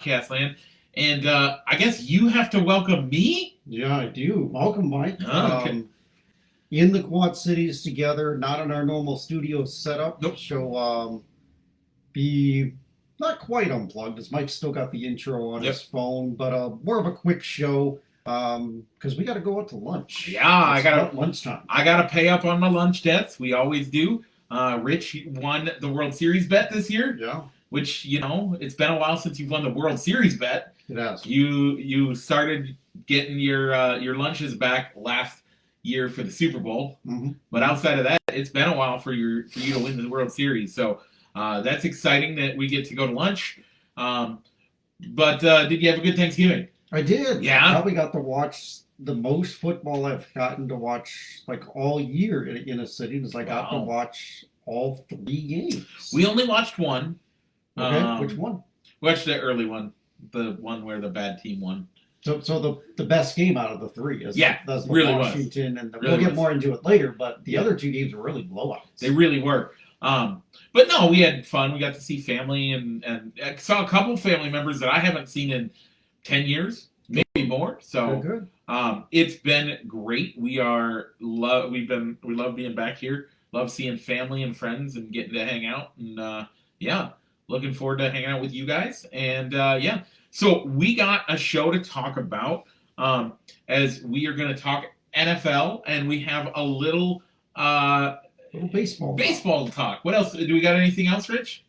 podcast land. And I guess you have to welcome me? Yeah, I do. Welcome, Mike. Oh, okay. In the Quad Cities together, not in our normal studio setup. Nope. So be not quite unplugged, as Mike's still got the intro on his phone, but more of a quick show because we got to go out to lunch. Yeah, it's lunchtime. I gotta pay up on my lunch debts. We always do. Rich won the World Series bet this year. Yeah. Which, it's been a while since you've won the World Series bet. It has. You started getting your lunches back last year for the Super Bowl, but outside of that, it's been a while for you to win the World Series. So that's exciting that we get to go to lunch. But did you have a good Thanksgiving? I did. Yeah. I probably got to watch the most football I've gotten to watch all year in a sitting. Is I got to watch all 3 games. We only watched one. Okay, which one? We watched the early one, the one where the bad team won. So the best game out of the 3 is that's really Washington, and really we'll get more into it later. But the other 2 games were really blowouts. They really were. But no, we had fun. We got to see family and I saw a couple family members that I haven't seen in 10 years, maybe more. So good. It's been great. We love being back here. Love seeing family and friends and getting to hang out and looking forward to hanging out with you guys. And so we got a show to talk about as we are going to talk NFL, and we have a little baseball talk. What else? Do we got anything else, Rich?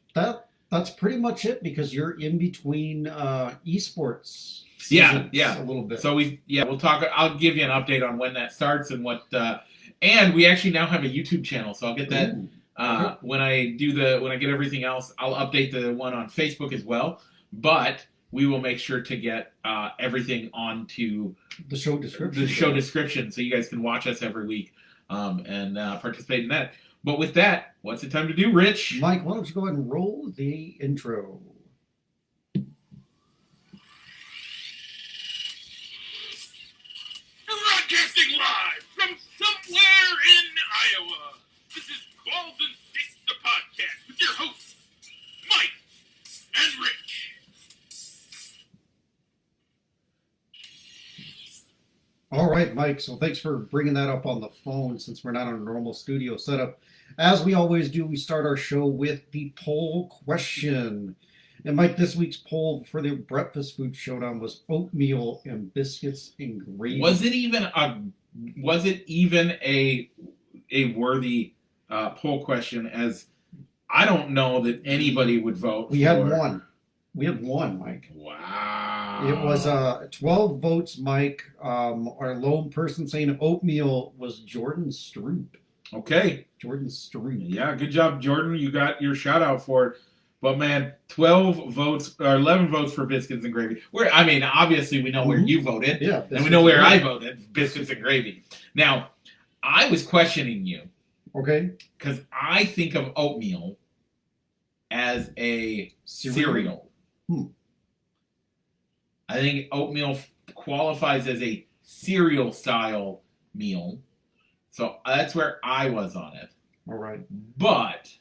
That's pretty much it because you're in between esports seasons a little bit. So we'll talk. I'll give you an update on when that starts and what. And we actually now have a YouTube channel, so I'll get that. When I get everything else, I'll update the one on Facebook as well. But we will make sure to get everything onto the show description, so you guys can watch us every week and participate in that. But with that, what's it time to do, Rich? Mike, why don't you go ahead and roll the intro? Broadcasting live from somewhere in Iowa. This is Balls and Sticks, the podcast, with your hosts, Mike and Rich. All right, Mike. So thanks for bringing that up on the phone since we're not on a normal studio setup. As we always do, we start our show with the poll question. And Mike, this week's poll for the breakfast food showdown was oatmeal and biscuits and gravy. Was it even a worthy poll question? As I don't know that anybody would vote. We had one, Mike. Wow. It was 12 votes, Mike. Our lone person saying oatmeal was Jordan Stroop. Okay. Jordan Stroop. Yeah, good job, Jordan. You got your shout out for it. But man, 12 votes or 11 votes for biscuits and gravy. Obviously we know where you voted. Yeah. And we know where I voted, biscuits and gravy. Now, I was questioning you. Okay. Because I think of oatmeal as a cereal. I think oatmeal qualifies as a cereal style meal. So that's where I was on it. All right. But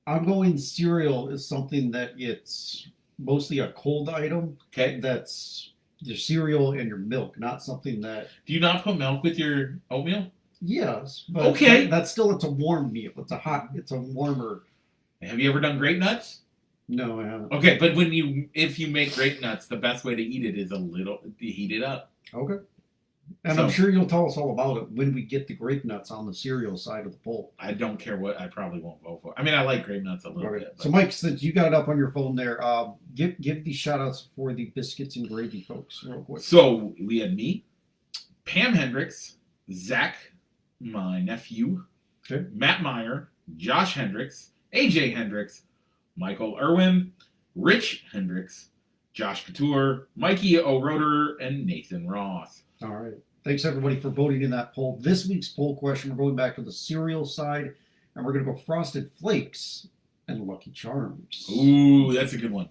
I'm going cereal is something that it's mostly a cold item. Okay. That's your cereal and your milk, not something that... Do you not put milk with your oatmeal? Yes. But okay. That's still, it's a warm meal. It's a warmer... Have you ever done grape nuts? No, I haven't. Okay, but if you make grape nuts, the best way to eat it is heat it up. Okay. And I'm sure you'll tell us all about it when we get the grape nuts on the cereal side of the poll. I don't care what. I probably won't vote for. I like grape nuts a little bit. But. So, Mike, since you got it up on your phone there, give the shout-outs for the biscuits and gravy folks real quick. So, we had me, Pam Hendricks, Zach, my nephew, Matt Meyer, Josh Hendricks, AJ Hendricks, Michael Irwin, Rich Hendricks, Josh Couture, Mikey O'Roder, and Nathan Ross. All right. Thanks, everybody, for voting in that poll. This week's poll question, we're going back to the cereal side, and we're going to go Frosted Flakes and Lucky Charms. Ooh, that's a good one.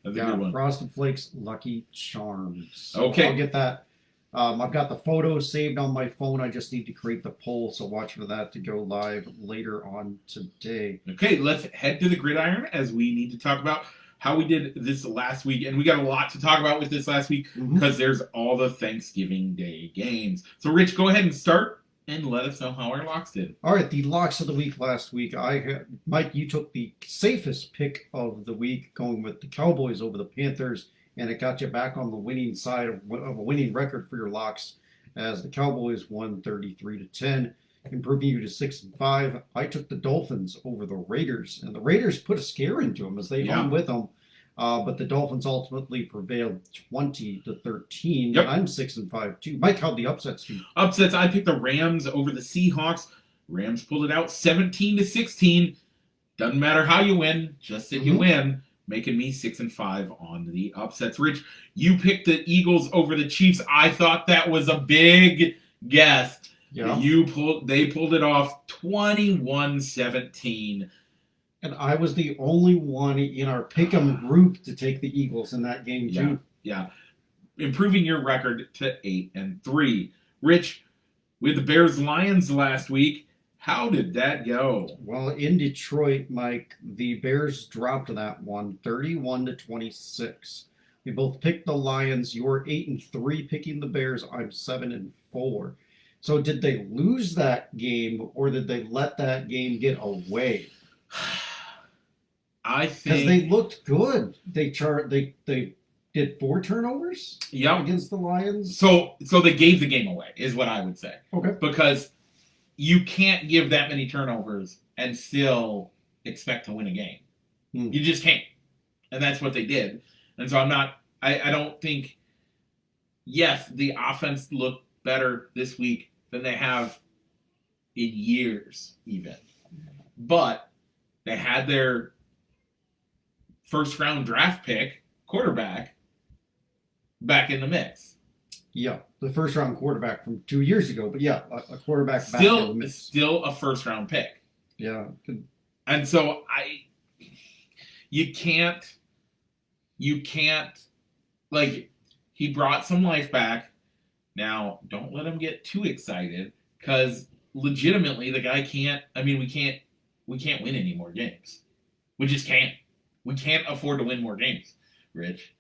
That's a good one. Frosted Flakes, Lucky Charms. So okay. I'll get that. I've got the photos saved on my phone. I just need to create the poll, so watch for that to go live later on today. Okay, let's head to the gridiron as we need to talk about how we did this last week, and we got a lot to talk about with this last week because there's all the Thanksgiving Day games. So, Rich, go ahead and start and let us know how our locks did. All right, the locks of the week last week. Mike, you took the safest pick of the week, going with the Cowboys over the Panthers, and it got you back on the winning side of a winning record for your locks, as the Cowboys won 33-10, improving you to 6-5. I took the Dolphins over the Raiders, and the Raiders put a scare into them as they hung with them. But the Dolphins ultimately prevailed 20-13. Yep. I'm 6-5 too. Mike, how'd the upsets do? Upsets, I picked the Rams over the Seahawks. Rams pulled it out 17-16. Doesn't matter how you win, just that you win, making me 6-5 on the upsets. Rich, you picked the Eagles over the Chiefs. I thought that was a big guess. Yeah. They pulled it off 21-17. And I was the only one in our pick'em group to take the Eagles in that game too. Yeah. Improving your record to 8-3. Rich, with the Bears-Lions last week, how did that go? Well, in Detroit, Mike, the Bears dropped that one 31-26. We both picked the Lions. You're 8-3 picking the Bears. I'm 7-4. So did they lose that game, or did they let that game get away? I Because think they looked good. They did 4 turnovers Yep. against the Lions. So they gave the game away, is what I would say. Okay. Because you can't give that many turnovers and still expect to win a game. You just can't. And that's what they did. And so I don't think, yes, the offense looked better this week than they have in years even. But they had their first round draft pick, quarterback, back in the mix. Yeah, the first round quarterback from 2 years ago, but yeah, a quarterback back in the mix. Still a first round pick. Yeah. And so you can't, like, he brought some life back. Now, don't let him get too excited, because legitimately the guy can't, we can't win any more games. We just can't. We can't afford to win more games, Rich.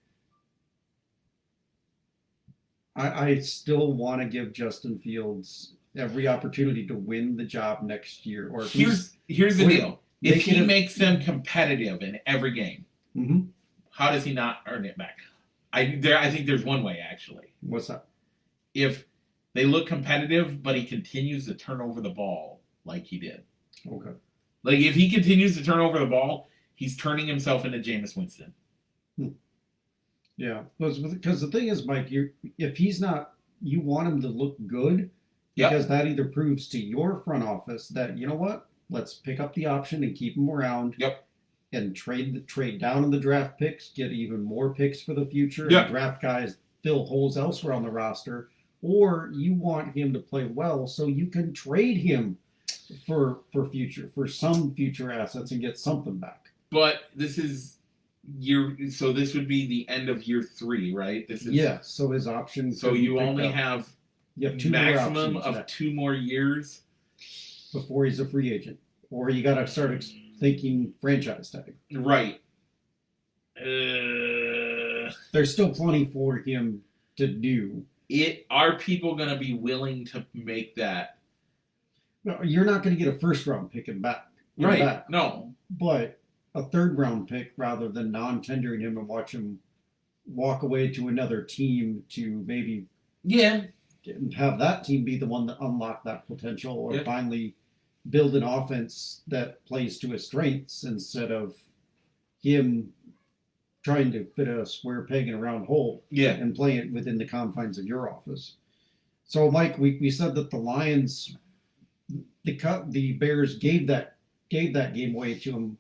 I still want to give Justin Fields every opportunity to win the job next year. Or here's the deal: if he makes them competitive in every game, how does he not earn it back? I think there's one way, actually. What's that? If they look competitive, but he continues to turn over the ball like he did. Okay. Like, if he continues to turn over the ball, he's turning himself into Jameis Winston. Yeah, because the thing is, Mike, if he's not, you want him to look good, because that either proves to your front office that, you know what, let's pick up the option and keep him around. Yep. And trade down in the draft picks, get even more picks for the future, Yep. and draft guys, fill holes elsewhere on the roster, or you want him to play well so you can trade him for some future assets and get something back. But this is this would be the end of year 3, right? So his options. So you only have two maximum more of 2 more years before he's a free agent, or you got to start thinking franchise tag. Right. There's still plenty for him to do. Are people going to be willing to make that? No, you're not going to get a first round pick back. Right. No. But a third round pick, rather than non-tendering him and watch him walk away to another team to maybe have that team be the one that unlock that potential, or finally build an offense that plays to his strengths instead of him trying to fit a square peg in a round hole and play it within the confines of your office. So, Mike, we said that the Lions, the Bears gave that game away to him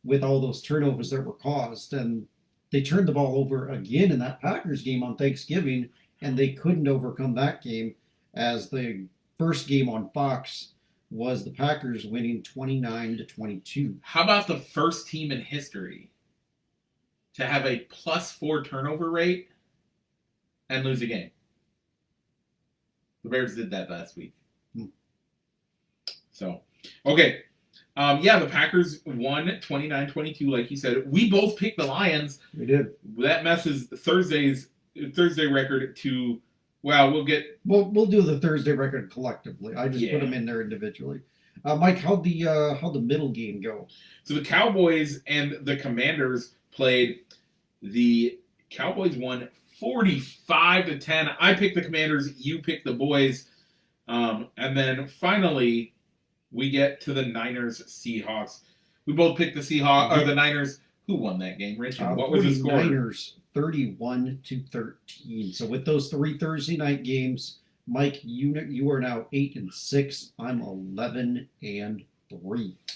with all those turnovers that were caused, and they turned the ball over again in that Packers game on Thanksgiving, and they couldn't overcome that game, as the first game on Fox was the Packers winning 29-22. How about the first team in history to have a +4 turnover rate and lose a game? The Bears did that last week. So, okay. Yeah, the Packers won 29-22, like you said. We both picked the Lions. We did. That messes Thursday record to. Well, We'll do the Thursday record collectively. I just put them in there individually. Mike, how'd the middle game go? So the Cowboys and the Commanders played. The Cowboys won 45-10. I picked the Commanders. You picked the Boys. And then finally, we get to the Niners Seahawks. We both picked the Seahawks or the Niners. Who won that game, Rich? What was the score? Niners 31-13. So with those 3 Thursday night games, Mike, you are now 8-6. I'm 11-3.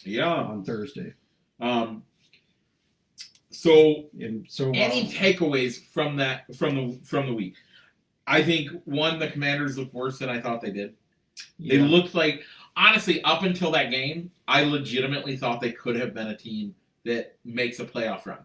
Yeah, on Thursday. So any takeaways from the week? I think the Commanders looked worse than I thought they did. Yeah. They looked like, honestly, up until that game, I legitimately thought they could have been a team that makes a playoff run.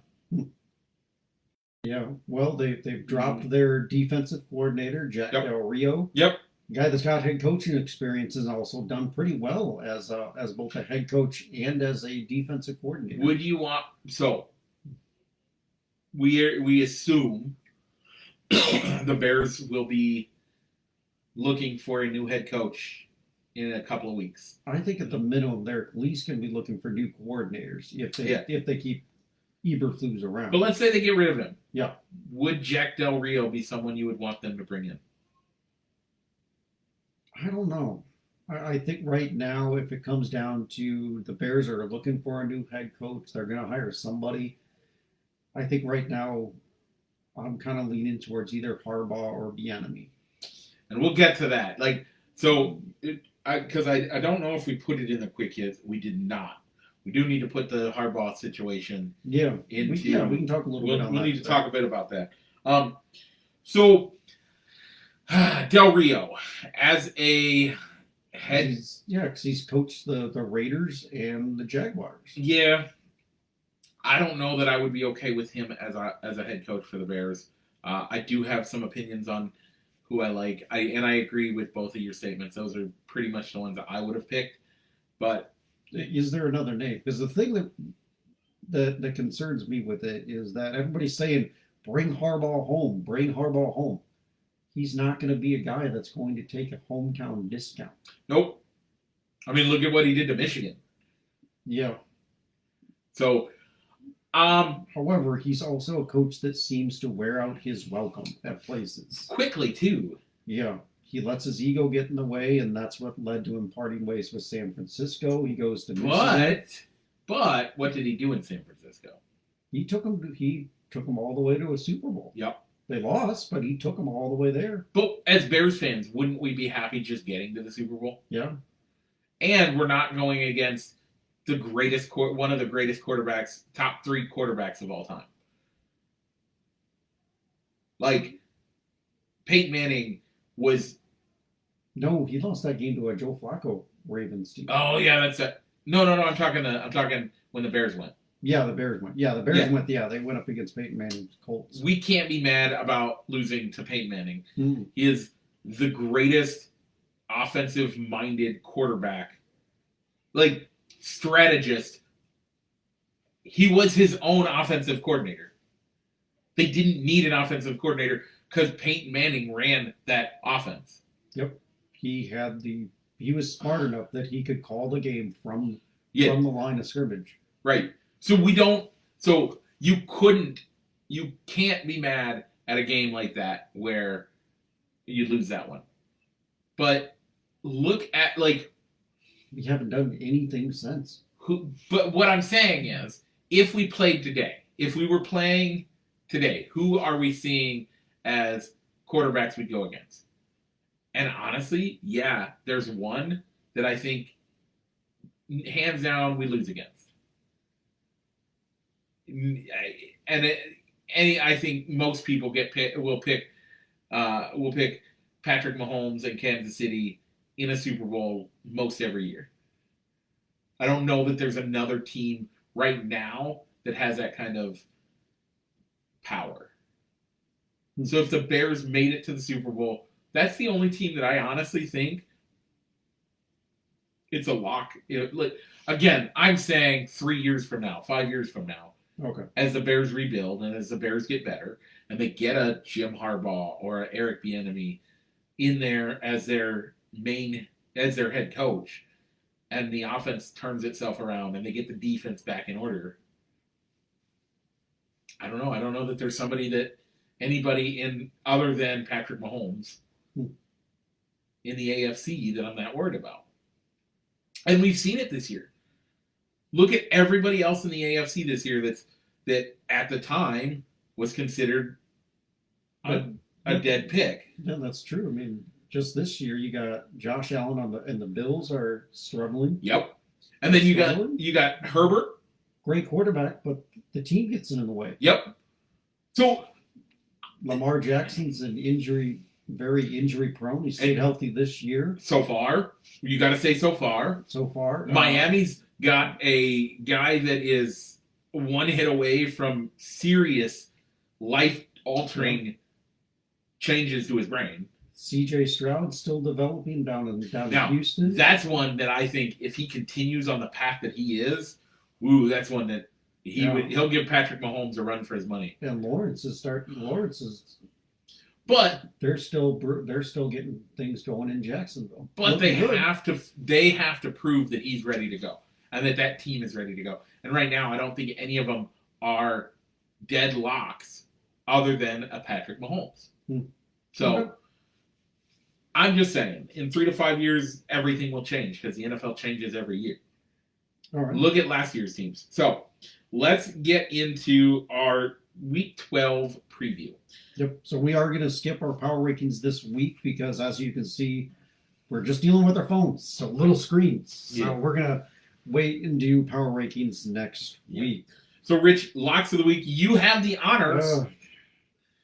Yeah, well, they've dropped their defensive coordinator, Jack Del Rio. Yep. Guy that's got head coaching experience has also done pretty well as both a head coach and as a defensive coordinator. Would you want we assume the Bears will be looking for a new head coach in a couple of weeks? I think at the minimum they're at least going to be looking for new coordinators if they keep Eberflus around. But let's say they get rid of him. Yeah. Would Jack Del Rio be someone you would want them to bring in? I don't know. I think right now, if it comes down to the Bears are looking for a new head coach, they're going to hire somebody. I think right now, I'm kind of leaning towards either Harbaugh or Bieniemy. And we'll get to that. Because I don't know if we put it in the quick hits. We did not. We do need to put the Harbaugh situation into. We can talk a little bit on that. We'll need to talk a bit about that. Del Rio, as a head... because he's coached the Raiders and the Jaguars. Yeah. I don't know that I would be okay with him as a head coach for the Bears. I do have some opinions on who I like. I agree with both of your statements. Those are pretty much the ones that I would have picked. But is there another name? Because the thing that concerns me with it is that everybody's saying, bring Harbaugh home, bring Harbaugh home. He's not going to be a guy that's going to take a hometown discount. Nope. I mean, look at what he did to Michigan. Yeah. So, however, he's also a coach that seems to wear out his welcome at places. Quickly, too. Yeah. He lets his ego get in the way, and that's what led to him parting ways with San Francisco. He goes to Michigan. But what did he do in San Francisco? He took him all the way to a Super Bowl. Yep. They lost, but he took them all the way there. But as Bears fans, wouldn't we be happy just getting to the Super Bowl? Yeah. And we're not going against one of the greatest quarterbacks, top 3 quarterbacks of all time. Like, Peyton Manning was... No, he lost that game to a Joe Flacco Ravens team. Oh, yeah, that's it. No, I'm talking when the Bears went. Yeah, the Bears went. Yeah, the Bears went. Yeah, they went up against Peyton Manning's Colts. We can't be mad about losing to Peyton Manning. Mm. He is the greatest offensive-minded quarterback. Like, strategist. He was his own offensive coordinator. They didn't need an offensive coordinator because Peyton Manning ran that offense. Yep. He was smart enough that he could call the game from the line of scrimmage. Right. So you can't be mad at a game like that where you lose that one. But look at, like... We haven't done anything since. But what I'm saying is, if we played today, if we were playing today, who are we seeing as quarterbacks we'd go against? And honestly, yeah, there's one that I think, hands down, we lose against. I think most people will pick Patrick Mahomes and Kansas City in a Super Bowl most every year. I don't know that there's another team right now that has that kind of power. So if the Bears made it to the Super Bowl, that's the only team that I honestly think it's a lock. Again, I'm saying 3 years from now, 5 years from now, Okay. as the Bears rebuild and as the Bears get better, and they get a Jim Harbaugh or an Eric Bieniemy in there as their head coach, and the offense turns itself around and they get the defense back in order. I don't know. I don't know that there's anybody in other than Patrick Mahomes in the AFC that I'm that worried about. And we've seen it this year. Look at everybody else in the AFC this year that at the time was considered a dead pick. Yeah, that's true. I mean, just this year you got Josh Allen and the Bills are struggling. Yep. And then you got Herbert. Great quarterback, but the team gets in the way. Yep. So Lamar Jackson's very injury prone. He stayed healthy this year. So far, you got to say so far. So far, Miami's got a guy that is one hit away from serious life-altering changes to his brain. C.J. Stroud's still developing down in Houston. That's one that I think if he continues on the path that he is, that's one that he'll give Patrick Mahomes a run for his money. And Lawrence is. But they're still getting things going in Jacksonville. But they have to prove that he's ready to go and that team is ready to go. And right now, I don't think any of them are dead locks other than a Patrick Mahomes. So I'm just saying, in 3 to 5 years, everything will change because the NFL changes every year. All right. Look at last year's teams. So let's get into our Week 12 preview. Yep. So we are going to skip our power rankings this week because, as you can see, we're just dealing with our phones, so little screens. So we're going to wait and do power rankings next week. So, Rich, locks of the week. You have the honors.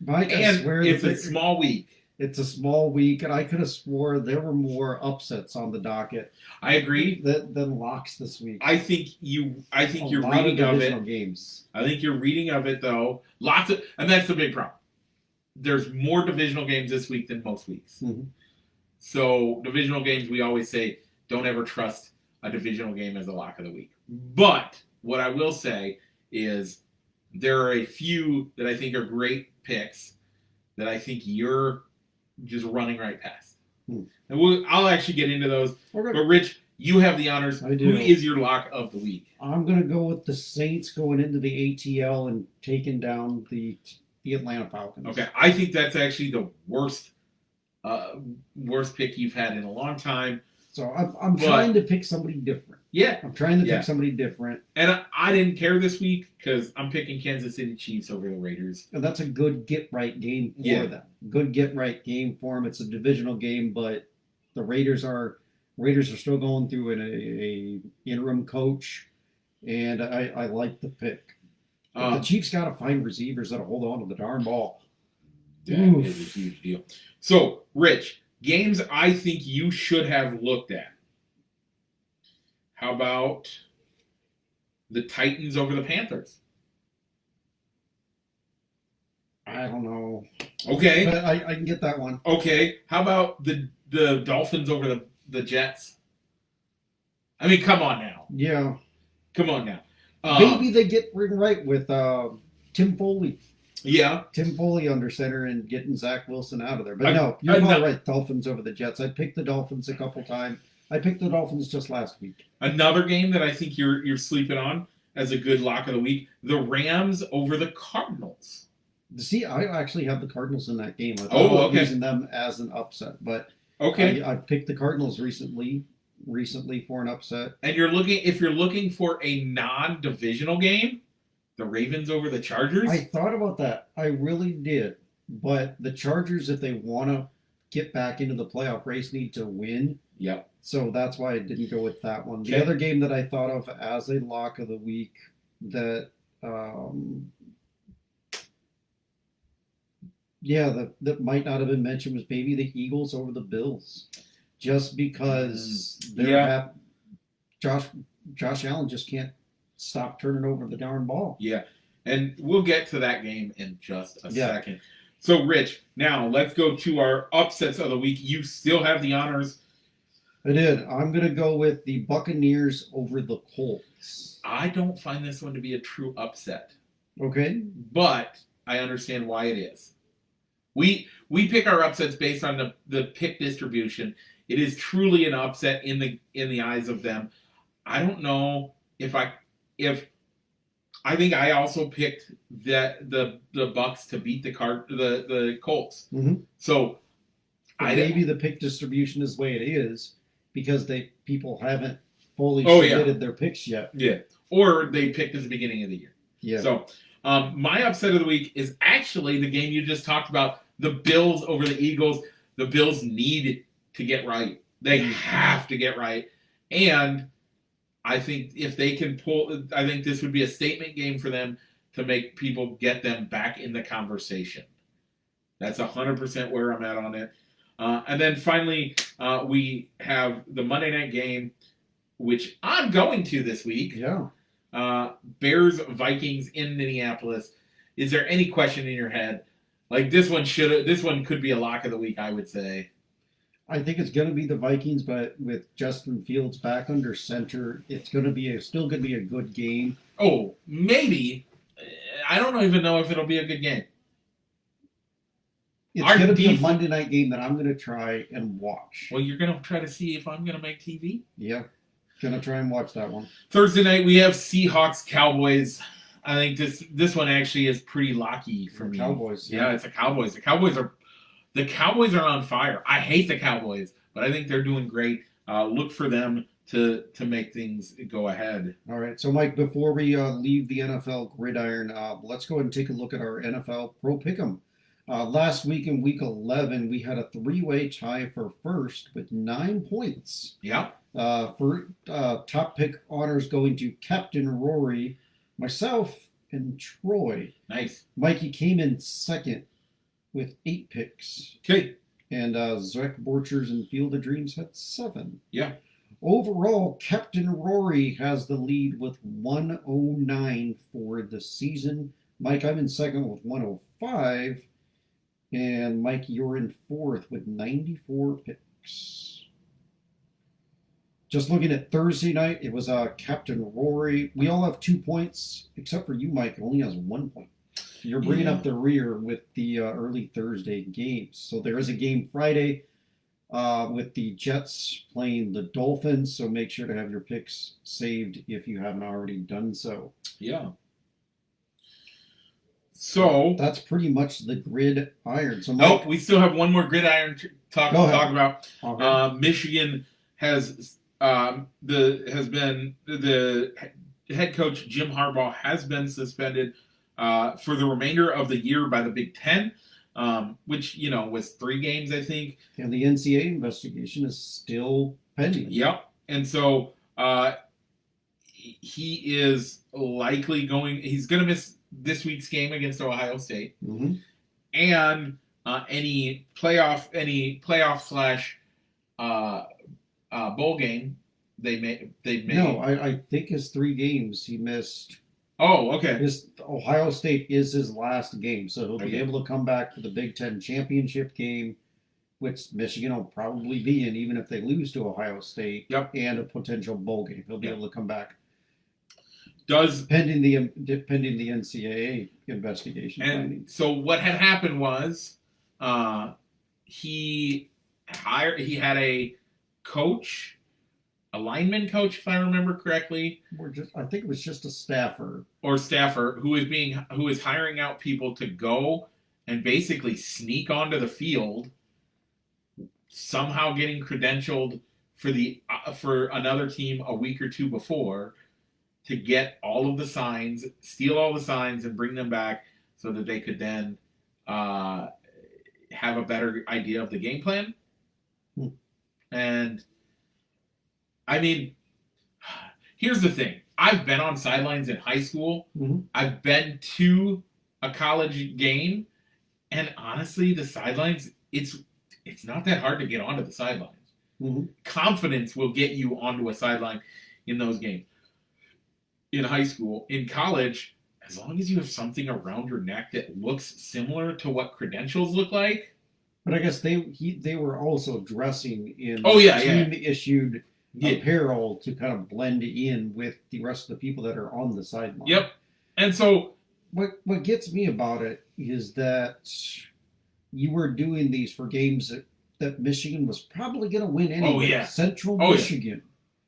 Mike, and it's a small week. It's a small week, and I could have swore there were more upsets on the docket. I agree. Than locks this week. I think you're reading of it. Games. I think you're reading of it though. And that's the big problem. There's more divisional games this week than most weeks. Mm-hmm. So divisional games, we always say, don't ever trust a divisional game as a lock of the week. But what I will say is there are a few that I think are great picks that I think you're just running right past. And I'll actually get into those. Okay. But Rich, you have the honors. I do. Who is your lock of the week? I'm going to go with the Saints going into the ATL and taking down the Atlanta Falcons. Okay, I think that's actually the worst pick you've had in a long time. So I'm trying to pick somebody different. Yeah. I'm trying to pick somebody different. And I didn't care this week because I'm picking Kansas City Chiefs over the Raiders. And that's a good get-right game for them. Good get-right game for them. It's a divisional game, but the Raiders are still going through a interim coach, and I like the pick. The Chiefs got to find receivers that'll hold on to the darn ball. That is a huge deal. So, Rich, games I think you should have looked at. How about the Titans over the Panthers? I don't know. Okay. But I can get that one. Okay. How about the Dolphins over the Jets? I mean, come on now. Yeah. Come on now. Maybe they get right with Tim Foley. Yeah. Tim Foley under center and getting Zach Wilson out of there. But no, you're all right. Dolphins over the Jets. I picked the Dolphins a couple times. I picked the Dolphins just last week. Another game that I think you're sleeping on as a good lock of the week, the Rams over the Cardinals. See, I actually have the Cardinals in that game. I thought okay. Using them as an upset, but okay, I picked the Cardinals recently for an upset. And if you're looking for a non-divisional game, the Ravens over the Chargers. I thought about that. I really did, but the Chargers, if they want to get back into the playoff race, need to win. Yep. So that's why I didn't go with that one. The other game that I thought of as a lock of the week that that might not have been mentioned was maybe the Eagles over the Bills. Just because Josh Allen just can't stop turning over the darn ball. Yeah. And we'll get to that game in just a second. So, Rich, now let's go to our upsets of the week. You still have the honors. I did. I'm going to go with the Buccaneers over the Colts. I don't find this one to be a true upset, Okay. but I understand why it is. We pick our upsets based on the pick distribution. It is truly an upset in the eyes of them. I don't know if I think I also picked the Bucks to beat the Colts. Mm-hmm. So maybe the pick distribution is the way it is because people haven't fully submitted their picks yet. Yeah, or they picked at the beginning of the year. Yeah. So my upset of the week is actually the game you just talked about, the Bills over the Eagles. The Bills need to get right. They have to get right. And I think if they can I think this would be a statement game for them to make people get them back in the conversation. That's 100% where I'm at on it. And then finally, we have the Monday night game, which I'm going to this week. Yeah. Bears Vikings in Minneapolis. Is there any question in your head? Like this one could be a lock of the week, I would say. I think it's going to be the Vikings, but with Justin Fields back under center, it's going to be still going to be a good game. Oh, maybe. I don't even know if it'll be a good game. It's going to be a Monday night game that I'm going to try and watch. Well, you're going to try to see if I'm going to make TV? Yeah. Going to try and watch that one. Thursday night, we have Seahawks Cowboys. I think this one actually is pretty locky for me. Cowboys. Yeah, it's the Cowboys. The Cowboys are on fire. I hate the Cowboys, but I think they're doing great. Look for them to make things go ahead. All right. So, Mike, before we leave the NFL gridiron, let's go ahead and take a look at our NFL Pro Pick'em. Last week in Week 11, we had a three-way tie for first with 9 points. Yeah. For top pick honors going to Captain Rory, myself, and Troy. Nice. Mikey came in second with 8 picks. Okay. And Zach Borchers and Field of Dreams had 7. Yeah. Overall, Captain Rory has the lead with 109 for the season. Mike, I'm in second with 105. And Mike, you're in fourth with 94 picks. Just looking at Thursday night, it was Captain Rory. We all have 2 points, except for you, Mike, who only has 1 point. You're bringing up the rear with the early Thursday games. So there is a game Friday with the Jets playing the Dolphins. So make sure to have your picks saved if you haven't already done so. Yeah. So that's pretty much the gridiron. So nope, we still have one more gridiron to talk about. Okay. Michigan has been the head coach Jim Harbaugh has been suspended for the remainder of the year by the Big Ten, which was 3 games, I think. And the NCAA investigation is still pending. Yep, and so he is likely he's going to miss this week's game against Ohio State, and any playoff / bowl game they may. No, I think his 3 games he missed. Oh, okay. His Ohio State is his last game, so he'll be able to come back for the Big Ten championship game, which Michigan will probably be in, even if they lose to Ohio State. Yep. And a potential bowl game, he'll be able to come back. Pending the NCAA investigation. And so what had happened was he had a coach, a lineman coach, if I remember correctly. I think it was just a staffer who is hiring out people to go and basically sneak onto the field, somehow getting credentialed for another team a week or 2 before, to get all of the signs, steal all the signs, and bring them back so that they could then have a better idea of the game plan. And, I mean, here's the thing. I've been on sidelines in high school. I've been to a college game. And honestly, the sidelines, it's not that hard to get onto the sidelines. Confidence will get you onto a sideline in those games. In high school, in college, as long as you have something around your neck that looks similar to what credentials look like, But I guess they were also dressing in Oh yeah, team issued yeah. apparel to kind of blend in with the rest of the people that are on the sideline. Yep. And so what gets me about it is that you were doing these for games that Michigan was probably going to win anyway. Oh yeah. Central Oh, Michigan.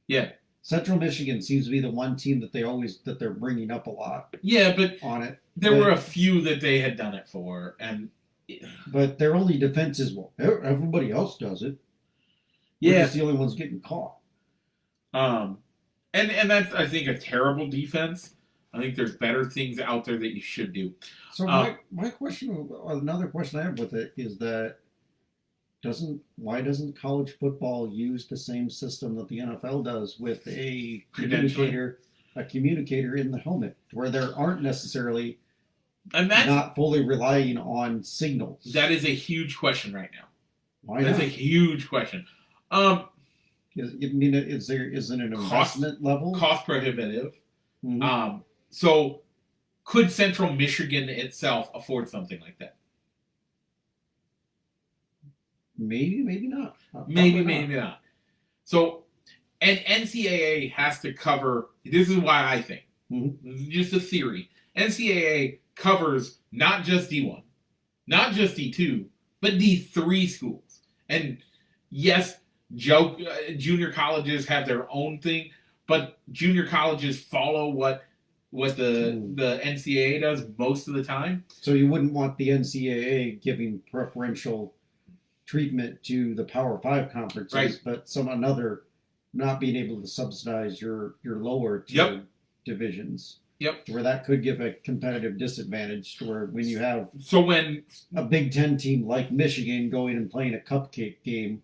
Yeah. Central Michigan seems to be the one team that they're bringing up a lot. Yeah, but on it. There were a few that they had done it for, and but their only defense is, well, everybody else does it. Yeah, we're just the only ones getting caught. And that's, I think, a terrible defense. I think there's better things out there that you should do. So my question, another question I have with it is that why doesn't college football use the same system that the NFL does with a communicator in the helmet, where there aren't necessarily and that's not fully relying on signals? That is a huge question right now. Why That's not? a huge question. Is it an investment level? Cost prohibitive. Mm-hmm. So could Central Michigan itself afford something like that? Maybe not. Maybe not. So, and NCAA has to cover. This is why I think. Mm-hmm. This is just a theory. NCAA covers not just D1, not just D2, but D3 schools. And yes, junior colleges have their own thing, but junior colleges follow what the NCAA does most of the time. So you wouldn't want the NCAA giving preferential treatment to the Power 5 conferences, right, but another not being able to subsidize your lower tier divisions. Yep. Where that could give a competitive disadvantage to where when you have when a Big Ten team like Michigan going and playing a cupcake game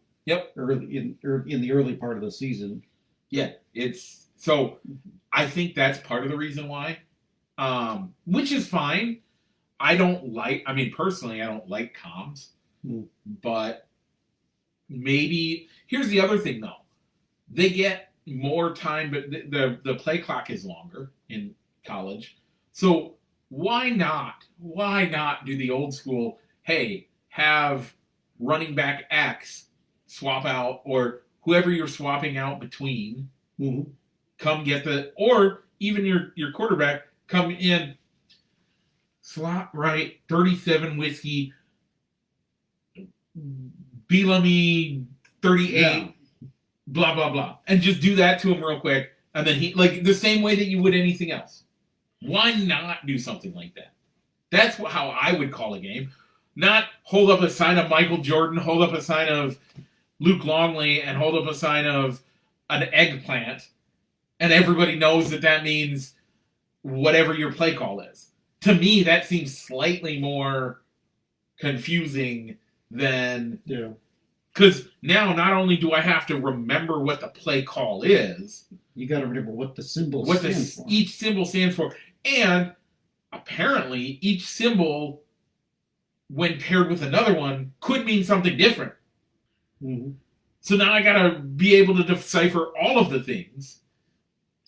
early in the early part of the season. Yeah, so I think that's part of the reason why. Which is fine. Personally I don't like comms. But maybe here's the other thing though. They get more time, but the play clock is longer in college. So why not do the old school, hey, have running back X swap out, or whoever you're swapping out between, come get or even your quarterback come in, slot right, 37 whiskey, Bellamy 38, blah blah blah, and just do that to him real quick, and then he, like, the same way that you would anything else. Why not do something like that? That's how I would call a game. Not hold up a sign of Michael Jordan, hold up a sign of Luke Longley, and hold up a sign of an eggplant, and everybody knows that means whatever your play call is. To me, that seems slightly more confusing than... Yeah. Because now not only do I have to remember what the play call is... You got to remember what the symbol stands for. Each symbol stands for. And apparently each symbol, when paired with another one, could mean something different. Mm-hmm. So now I got to be able to decipher all of the things.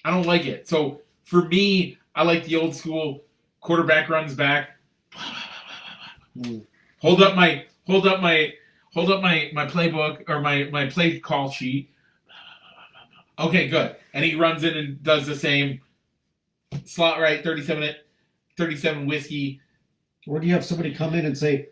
I don't like it. So for me, I like the old school quarterback runs back. Hold up my playbook or my play call sheet. Okay, good. And he runs in and does the same. Slot right, 37 whiskey. Or do you have somebody come in and say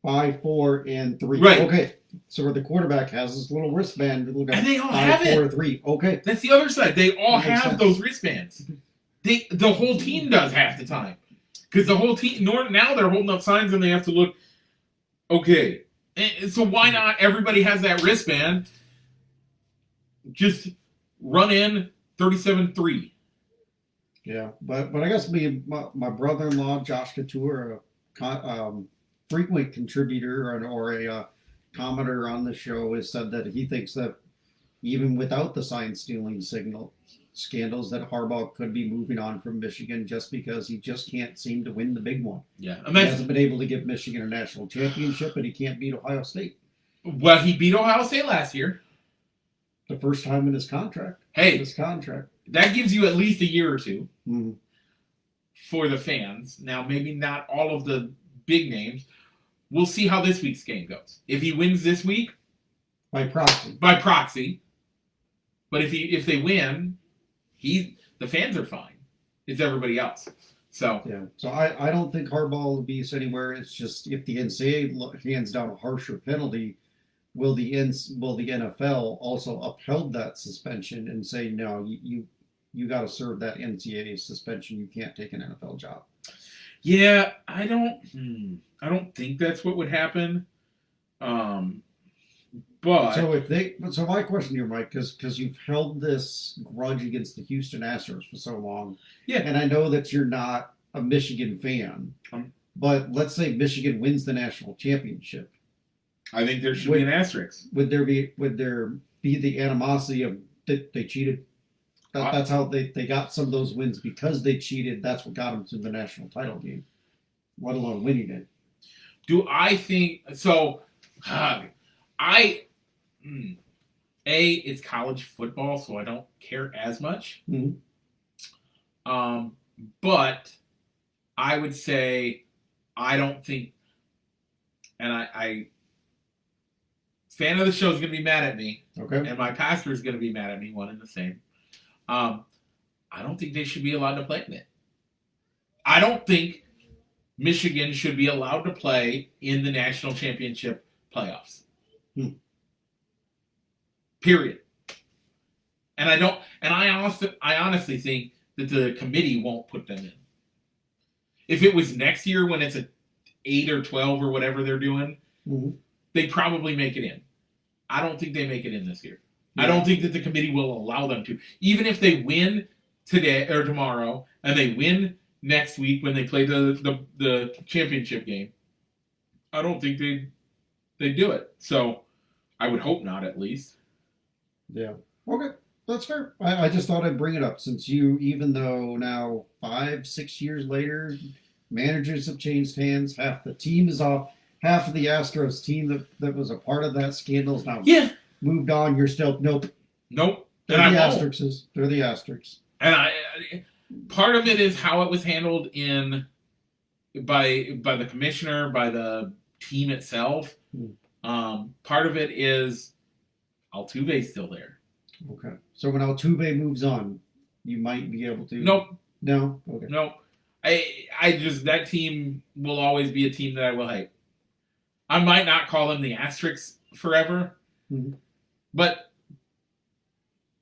5, 4, and 3? Right. Okay. So where the quarterback has this little wristband, and they all 5, have 4, it. 3. Okay. That's the other side. They all have sense. those wristbands. The whole team does half the time, because the whole team now they're holding up signs and they have to look. Okay, and so why not? Everybody has that wristband. Just run in 37-3. Yeah, but I guess my brother-in-law Josh Couture, a frequent contributor or a commenter on the show, has said that he thinks that even without the sign stealing scandals, that Harbaugh could be moving on from Michigan just because he just can't seem to win the big one. Yeah, he hasn't been able to give Michigan a national championship, and he can't beat Ohio State. Well, he beat Ohio State last year. The first time in his contract. That gives you at least a year or two mm-hmm. for the fans. Now, maybe not all of the big names, We'll see how this week's game goes. If he wins this week, By proxy. by proxy. But if they win, the fans are fine. It's everybody else. So Yeah. So I don't think Harbaugh will be anywhere. It's just if the NCAA hands down a harsher penalty, will the NFL also upheld that suspension and say no, you got to serve that NCAA suspension. You can't take an NFL job. yeah, I don't think that's what would happen. But So my question here, Mike, because you've held this grudge against the Houston Astros for so long, yeah, and I know that you're not a Michigan fan, but let's say Michigan wins the national championship. I think there should be an asterisk. Would there be the animosity of that they cheated? That's how they got some of those wins because they cheated. That's what got them to the national title game, let alone winning it. Do I think so? It's college football, so I don't care as much. Mm-hmm. But I would say I don't think, and I fan of the show is going to be mad at me. Okay. And my pastor is going to be mad at me, one and the same. I don't think they should be allowed to play in it. I don't think Michigan should be allowed to play in the national championship playoffs. Period. And I honestly think that the committee won't put them in. If it was next year when it's a 8 or 12 or whatever they're doing, they'd probably make it in. I don't think they make it in this year. Yeah. I don't think that the committee will allow them to. Even if they win today or tomorrow and they win next week when they play the championship game, I don't think they do it. So I would hope not, at least. Yeah. Okay. That's fair. I just thought I'd bring it up since even though now 5-6 years later, managers have changed hands. Half the team is off. Half of the Astros team that was a part of that scandal is now moved on. You're still nope. They're the Asterisks. They're the Asterisks. And part of it is how it was handled by the commissioner, by the team itself. Part of it is Altuve's still there. Okay. So when Altuve moves on, you might be able to. Nope. No. Okay. Nope. I just that team will always be a team that I will hate. I might not call them the Asterisks forever, but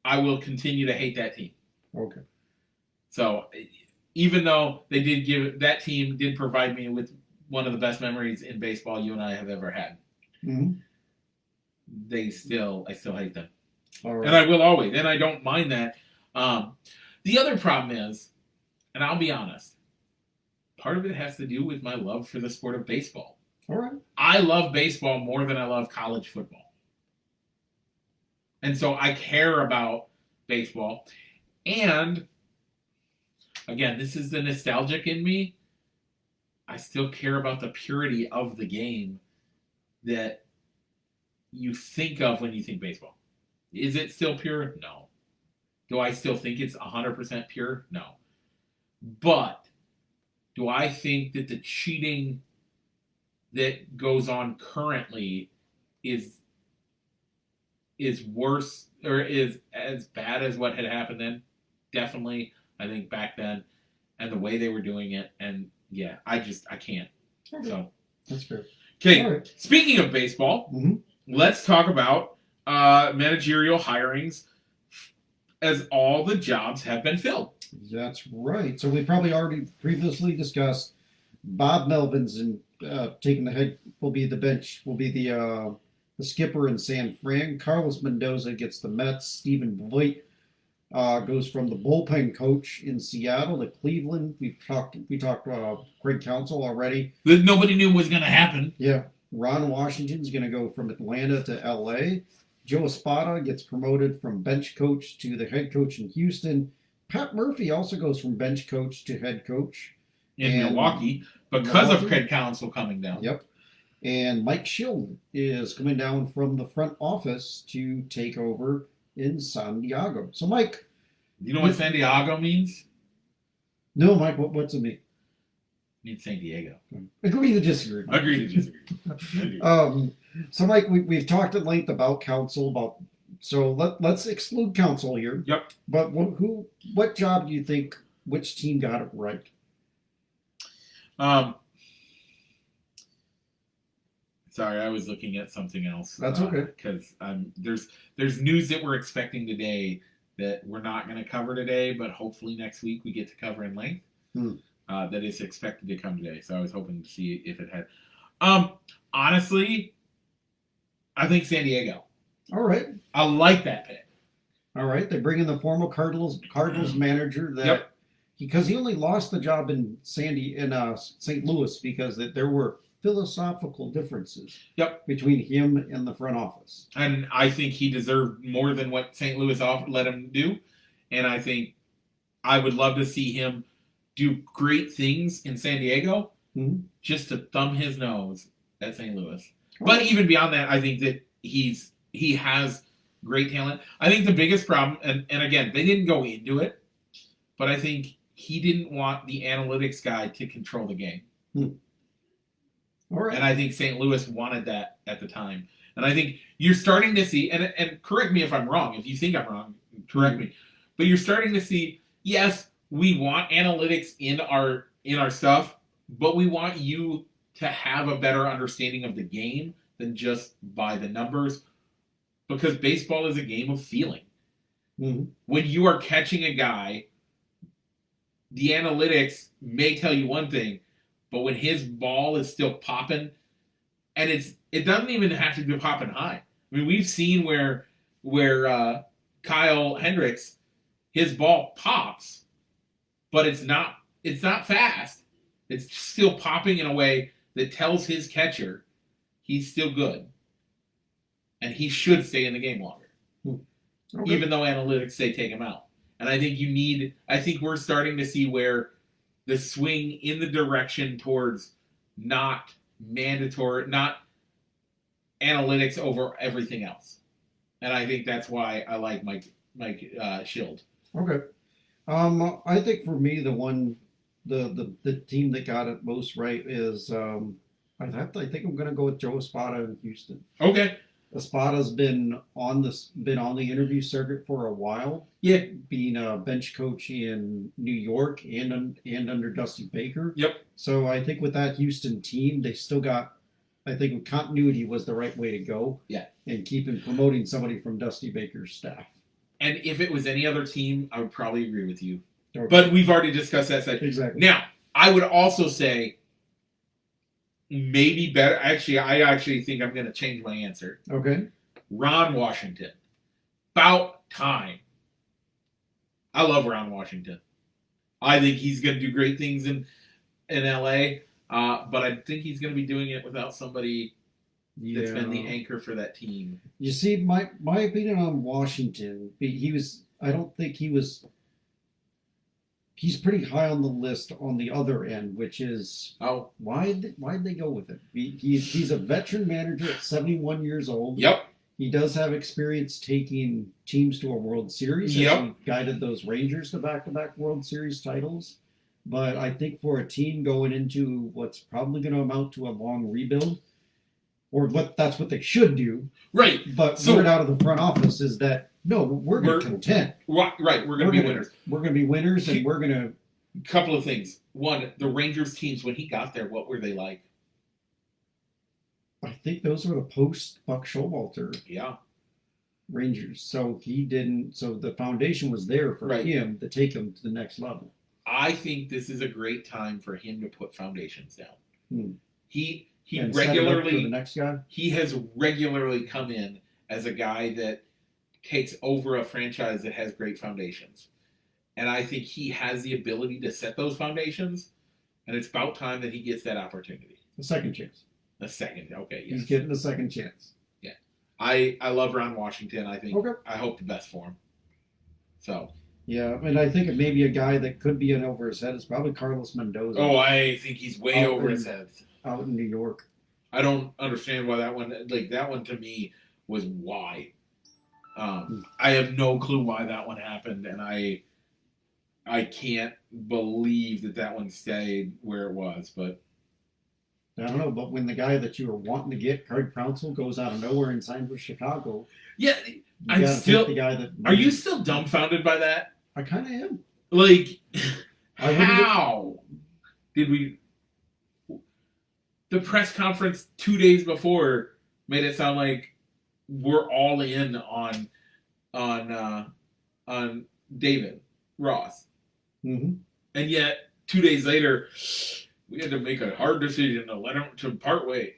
I will continue to hate that team. Okay. So even though that team did provide me with one of the best memories in baseball you and I have ever had. I still hate them. All right. And I will always, and I don't mind that. The other problem is, and I'll be honest, part of it has to do with my love for the sport of baseball. All right. I love baseball more than I love college football. And so I care about baseball. And, again, this is the nostalgic in me. I still care about the purity of the game that you think of when you think baseball. Is it still pure? No. Do I still think it's 100% pure? No. But do I think that the cheating that goes on currently is worse or is as bad as what had happened then? Definitely. I think back then and the way they were doing it, and yeah, I can't. Okay. So that's fair. Okay, right. Speaking of baseball, let's talk about managerial hirings as all the jobs have been filled. That's right. So we probably already previously discussed Bob Melvin's and taking the head will be the bench, will be the skipper in San Fran. Carlos Mendoza gets the Mets. Stephen Voigt goes from the bullpen coach in Seattle to Cleveland. We talked Craig Counsell already. That nobody knew was going to happen. Yeah. Ron Washington's going to go from Atlanta to L.A. Joe Espada gets promoted from bench coach to the head coach in Houston. Pat Murphy also goes from bench coach to head coach in Milwaukee because of Craig Counsell coming down. Yep. And Mike Schill is coming down from the front office to take over in San Diego. So, Mike. You know what San Diego means? No, Mike, what's it mean? Need San Diego. Agree to disagree. Agree to disagree. So Mike, we've talked at length about council. So let's exclude council here. Yep. But what job do you think? Which team got it right? Sorry, I was looking at something else. That's okay. Because there's news that we're expecting today that we're not going to cover today, but hopefully next week we get to cover in length. That is expected to come today. So I was hoping to see if it had. Honestly, I think San Diego. All right. I like that pick. All right. They bring in the former Cardinals manager that because he only lost the job in St. Louis because there were philosophical differences between him and the front office. And I think he deserved more than what St. Louis let him do. And I think I would love to see him do great things in San Diego just to thumb his nose at St. Louis. But even beyond that, I think that he has great talent. I think the biggest problem, and again, they didn't go into it, but I think he didn't want the analytics guy to control the game. All right. And I think St. Louis wanted that at the time. And I think you're starting to see, and correct me if I'm wrong, if you think I'm wrong, correct me, but you're starting to see, yes, we want analytics in our stuff, but we want you to have a better understanding of the game than just by the numbers, because baseball is a game of feeling. When you are catching a guy, the analytics may tell you one thing, but when his ball is still popping, and it doesn't even have to be popping high. I mean, we've seen where Kyle Hendricks, his ball pops, but it's not fast. It's still popping in a way that tells his catcher he's still good, and he should stay in the game longer, even though analytics say take him out. And I think we're starting to see where the swing in the direction towards not mandatory, not analytics over everything else. And I think that's why I like Mike Schild. Okay. I think for me, the team that got it most right is I think I'm going to go with Joe Espada in Houston. Okay. Espada's been on the interview circuit for a while. Yeah. Being a bench coach in New York and under Dusty Baker. Yep. So I think with that Houston team, they still got. I think continuity was the right way to go. Yeah. And keeping promoting somebody from Dusty Baker's staff. And if it was any other team, I would probably agree with you. Okay. But we've already discussed that side. Exactly. Now, I would also say maybe better. Actually, I actually think I'm going to change my answer. Okay. Ron Washington. About time. I love Ron Washington. I think he's going to do great things in LA, but I think he's going to be doing it without somebody that's been the anchor for that team. You see, my opinion on Washington, I don't think he was. He's pretty high on the list on the other end, which is why'd they go with it? He's a veteran manager at 71 years old. Yep. He does have experience taking teams to a World Series. Yep. He guided those Rangers to back-to-back World Series titles. But I think for a team going into what's probably going to amount to a long rebuild, that's what they should do. Right. But word out of the front office is that no, we're going to contend. Right. We're going to be winners. We're going to be winners, and we're going to. Couple of things. One, the Rangers teams when he got there, what were they like? I think those were the post Buck Showalter Rangers. So he didn't. So the foundation was there for him to take him to the next level. I think this is a great time for him to put foundations down. He and regularly the next guy. He has regularly come in as a guy that takes over a franchise that has great foundations. And I think he has the ability to set those foundations, and it's about time that he gets that opportunity. A second chance. Okay, yes. He's getting a second chance. Yeah. I love Ron Washington. I think I hope the best for him. So. Yeah, and I think it may be a guy that could be in over his head is probably Carlos Mendoza. Oh, I think he's way over his head. Out in New York. I don't understand why that one to me was why. I have no clue why that one happened, and I I can't believe that one stayed where it was, but I don't know, but when the guy that you were wanting to get, Craig Counsell, goes out of nowhere and signs with Chicago, yeah, you I'm gotta still. take the guy that. Are you still dumbfounded by that? I kind of am. Like, I wouldn't. how did we? The press conference 2 days before made it sound like we're all in on David Ross, Mm-hmm. and yet 2 days later we had to make a hard decision to let him to part way.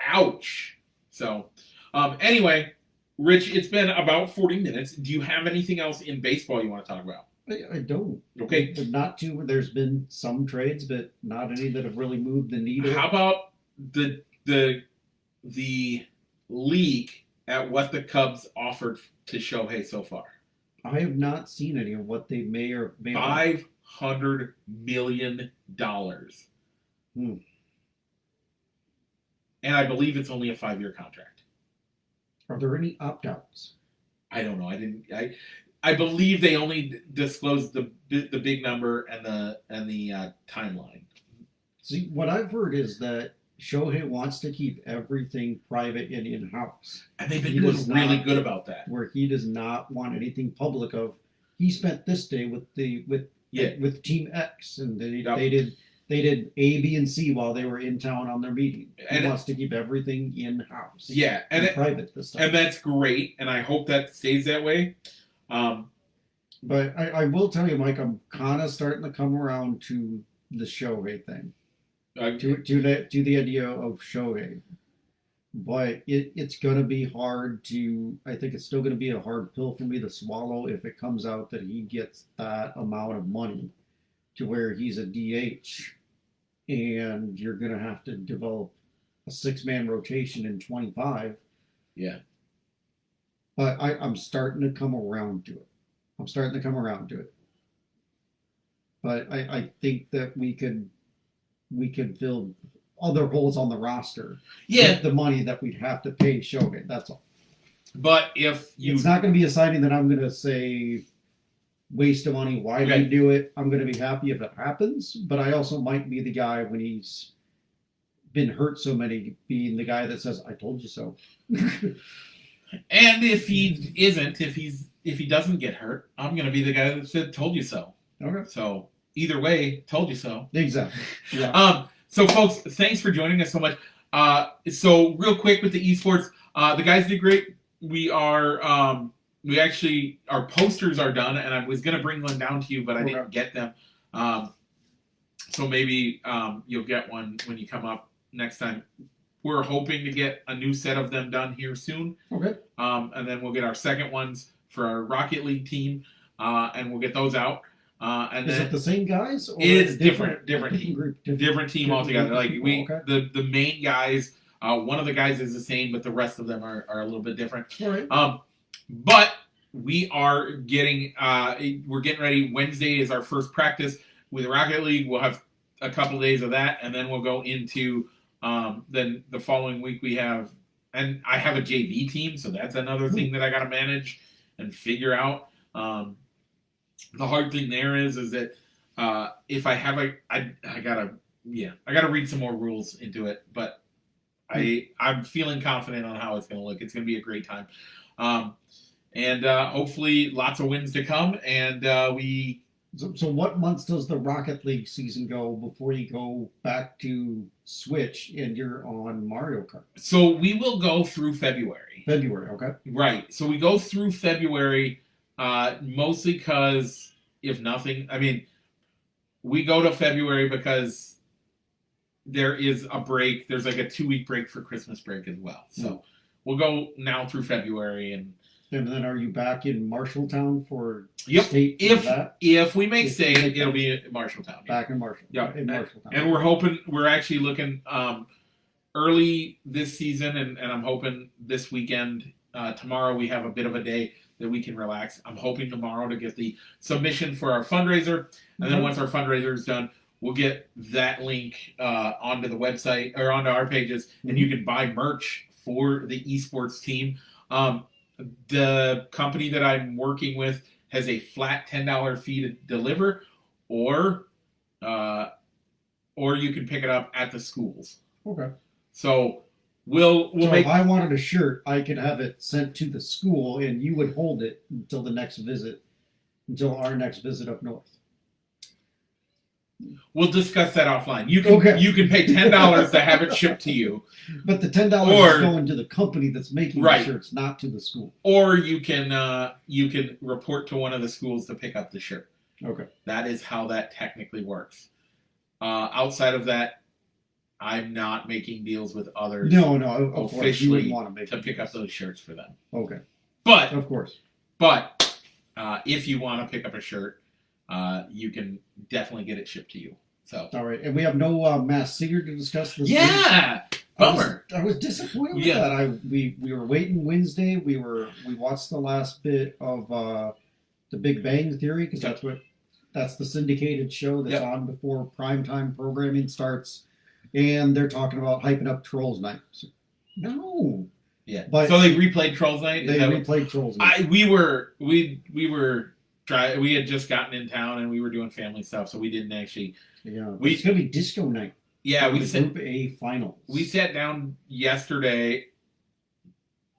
Ouch. So, anyway, Rich, it's been about 40 minutes. Do you have anything else in baseball you want to talk about? I don't. Okay. But not too. There's been some trades, but not any that have really moved the needle. How about the leak at what the Cubs offered to Shohei so far? I have not seen any of what they may or may not. $500 million. Hmm. And I believe it's only a 5-year contract. Are there any opt-outs? I don't know. I believe they only disclosed the big number and the timeline. See, what I've heard is that Shohei wants to keep everything private and in-house. And they've been doing really good about that. Where he does not want anything public of. He spent this day with Team X, and they did A, B, and C while they were in town on their meeting. He wants to keep everything in-house. Yeah, and private this time. And that's great, and I hope that stays that way. But I will tell you, Mike, I'm kind of starting to come around to the Shohei thing. To the idea of Shohei. But it's going to be hard to, I think it's still going to be a hard pill for me to swallow if it comes out that he gets that amount of money to where he's a DH and you're going to have to develop a 6-man rotation in 25. Yeah. But I'm starting to come around to it. But I think that we could fill other holes on the roster. Yeah. With the money that we'd have to pay Shohei. That's all. But it's not going to be a signing that I'm going to say waste of money. Why did he do it? I'm going to be happy if it happens. But I also might be the guy when he's been hurt so many, being the guy that says, "I told you so." And if he isn't, if he doesn't get hurt, I'm going to be the guy that said, "Told you so." Okay. So either way, told you so. Exactly. Yeah. So folks, thanks for joining us so much. So real quick with the esports, the guys did great. Our posters are done, and I was going to bring one down to you, but I didn't get them. So maybe you'll get one when you come up next time. We're hoping to get a new set of them done here soon. Okay. And then we'll get our second ones for our Rocket League team, and we'll get those out. And is then it the same guys? Or it's different team. Group, different team altogether. Group like people, the main guys, one of the guys is the same, but the rest of them are a little bit different. All right. But we are getting we're getting ready. Wednesday is our first practice with Rocket League. We'll have a couple days of that, and then we'll go into then the following week we have, and I have a JV team, so that's another thing that I got to manage and figure out. The hard thing there is that if I have I gotta read some more rules into it, but I'm feeling confident on how it's gonna look. It's gonna be a great time, and hopefully lots of wins to come. And So what months does the Rocket League season go before you go back to Switch and you're on Mario Kart? So we will go through February. February, okay. Right. So we go through February. Mostly because, if nothing, I mean, we go to February because there is a break. There's like a 2-week break for Christmas break as well. So we'll go now through February. And then are you back in Marshalltown for state? If we make state, it'll be in Marshalltown. Back in Marshall. Yeah. In Marshalltown. And we're actually looking early this season, and I'm hoping this weekend, tomorrow we have a bit of a day that we can relax. I'm hoping tomorrow to get the submission for our fundraiser, and then once our fundraiser is done, we'll get that link onto the website or onto our pages, and you can buy merch for the esports team. The company that I'm working with has a flat $10 fee to deliver, or you can pick it up at the schools. Okay. So we'll So make. if I wanted a shirt, I could have it sent to the school, and you would hold it until our next visit up north. We'll discuss that offline. You can pay $10 to have it shipped to you, But the $10 is going to the company that's making the shirts, not to the school. or you can report to one of the schools to pick up the shirt. Okay. That is how that technically works. Outside of that, I'm not making deals with others. No, of course you officially wouldn't want to make to pick up those shirts for them. Okay. But Of course. if you want to pick up a shirt, you can definitely get it shipped to you. So All right, and we have no Masked Singer to discuss this week. yeah, bummer. I was disappointed with that. We were waiting Wednesday. We watched the last bit of the Big Bang Theory because that's the syndicated show that's on before primetime programming starts, and they're talking about hyping up Trolls Night. So, no. Yeah. But so they replayed Trolls Night. They replayed Trolls Night. We had just gotten in town and we were doing family stuff, so we didn't actually. Yeah, it's gonna be disco night. Yeah, Group A finals. We sat down yesterday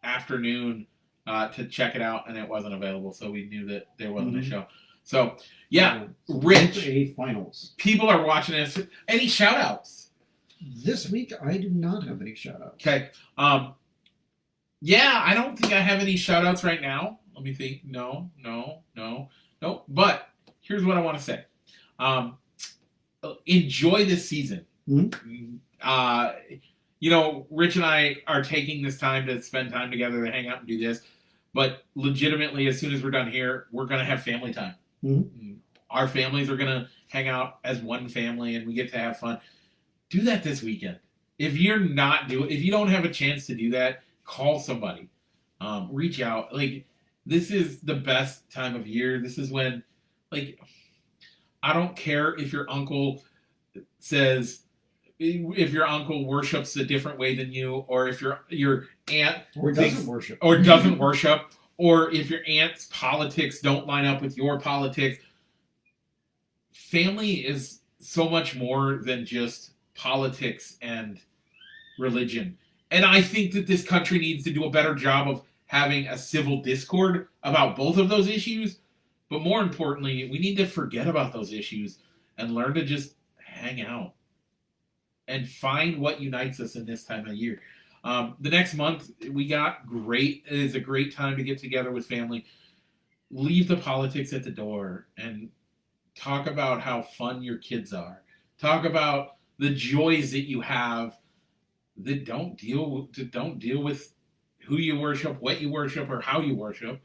afternoon to check it out, and it wasn't available, so we knew that there wasn't a show. So yeah, Rich. Group A finals. People are watching this. Any shout outs? This week I do not have any shout outs. Okay. Yeah, I don't think I have any shout outs right now. Let me think. No. But here's what I want to say. Enjoy this season. Mm-hmm. Rich and I are taking this time to spend time together to hang out and do this. But legitimately, as soon as we're done here, we're going to have family time. Mm-hmm. Our families are going to hang out as one family, and we get to have fun. Do that this weekend. If you don't have a chance to do that, call somebody. Reach out. This is the best time of year. This is when, I don't care if your uncle worships a different way than you, or if your aunt doesn't worship, or if your aunt's politics don't line up with your politics. Family is so much more than just politics and religion. And I think that this country needs to do a better job of having a civil discord about both of those issues. But more importantly, we need to forget about those issues and learn to just hang out and find what unites us in this time of year. The next month, it is a great time to get together with family. Leave the politics at the door and talk about how fun your kids are. Talk about the joys that you have that don't deal with who you worship, what you worship, or how you worship,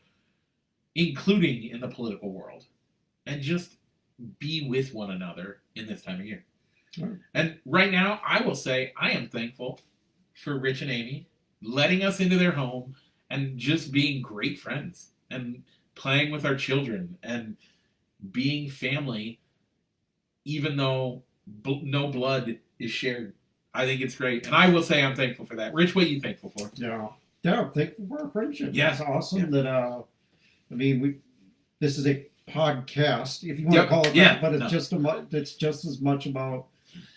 including in the political world. And just be with one another in this time of year. Right. And right now, I will say I am thankful for Rich and Amy letting us into their home and just being great friends and playing with our children and being family, even though no blood is shared. I think it's great. And I will say I'm thankful for that. Rich, what are you thankful for? Yeah, I'm thankful for our friendship. Yeah. It's awesome that, this is a podcast, if you want to call it that, but it's just as much about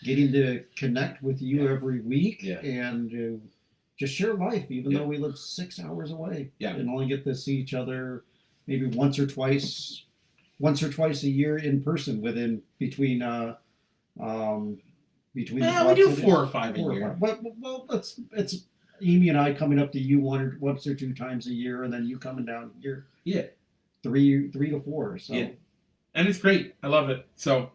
getting to connect with you every week and just share life, even though we live 6 hours away and only get to see each other maybe once or twice a year in person between we do 4 or 5 a year. Well, it's Amy and I coming up to you once or 2 times a year, and then you coming down here. Yeah. 3 to 4. So. Yeah. And it's great. I love it. So,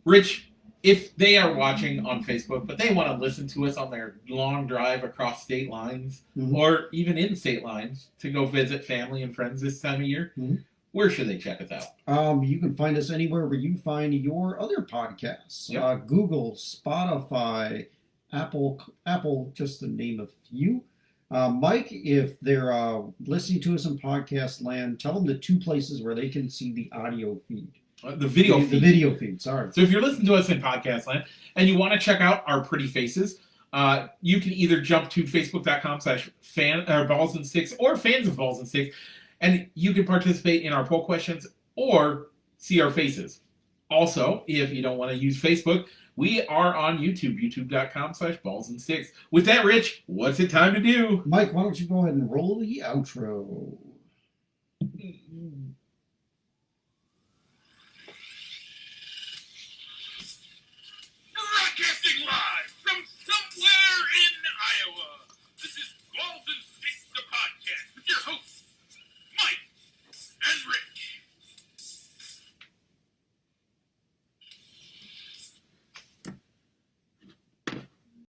Rich, if they are watching on Facebook, but they want to listen to us on their long drive across state lines, or even in state lines, to go visit family and friends this time of year, where should they check us out? You can find us anywhere where you find your other podcasts. Google, Spotify, Apple, just to name a few. Mike, if they're listening to us in podcast land, tell them the 2 places where they can see the audio feed. The video feed. The video feed, sorry. So if you're listening to us in podcast land and you want to check out our pretty faces, you can either jump to facebook.com/balls and sticks or fans of balls and sticks And you can participate in our poll questions or see our faces. Also, if you don't want to use Facebook, we are on YouTube, youtube.com/ballsandsticks. With that, Rich, what's it time to do? Mike, why don't you go ahead and roll the outro?